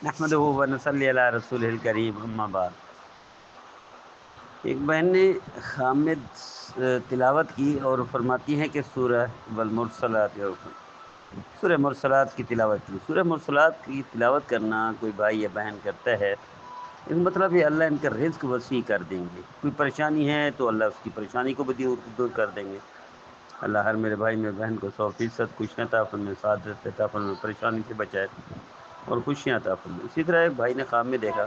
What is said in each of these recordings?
نحمدہ و نصلی علی رسول الکریم، اما بعد۔ ایک بہن نے حامد تلاوت کی اور فرماتی ہیں کہ سورہ والمرسلات، سورہ مرسلات کی تلاوت کی۔ سورہ مرسلات کی تلاوت کرنا کوئی بھائی یا بہن کرتا ہے، اس مطلب ہے اللہ ان کا رزق وسیع کر دیں گے۔ کوئی پریشانی ہے تو اللہ اس کی پریشانی کو بھی دور کر دیں گے۔ اللہ ہر میرے بھائی میرے بہن کو 100% خوشیاں عطا فرمائے، سعادت عطا فرمائے، پریشانی سے بچائے اور خوشیاں عطا فرمائے۔ اسی طرح ایک بھائی نے خواب میں دیکھا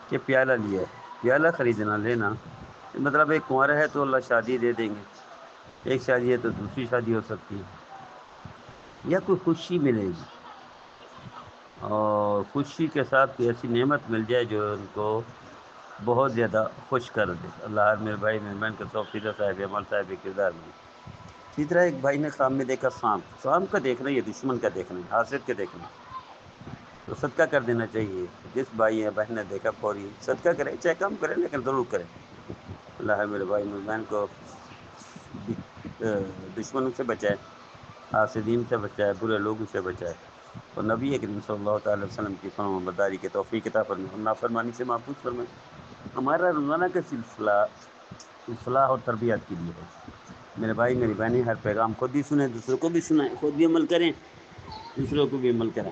کہ پیالہ لیا ہے، پیالہ خریدنا لینا مطلب ایک کنوارا ہے تو اللہ شادی دے دیں گے، ایک شادی ہے تو دوسری شادی ہو سکتی ہے، یا کوئی خوشی ملے گی اور خوشی کے ساتھ کوئی ایسی نعمت مل جائے جو ان کو بہت زیادہ خوش کر دے۔ اللہ ہر میرے بھائی میرے بہن کو 100% صاحب عمل صاحب کردار میں۔ اسی طرح ایک بھائی نے خواب میں دیکھا سانپ کا دیکھنا، یہ دشمن کا دیکھنا ہے، حاسد کے دیکھنا، تو صدقہ کر دینا چاہیے۔ جس بھائی یا بہن نے دیکھا فوری صدقہ کرے، چاہے کم کرے لیکن ضرور کرے۔ اللہ ہے میرے بھائی میرے بہن کو دشمنوں سے بچائے، حاسدین سے بچائے، برے لوگوں سے بچائے، اور نبی کریم صلی اللہ تعالی وسلم کی فرمان برداری کے توفیق عطا فرمائے اور نافرمانی سے محفوظ فرمائے۔ ہمارا روزانہ کا سلسلہ اصلاح اور تربیت کے لیے ہے۔ میرے بھائی میری بہنیں ہر پیغام خود بھی سنیں، دوسروں کو بھی سنائیں، خود بھی عمل کریں، دوسروں کو بھی عمل کریں۔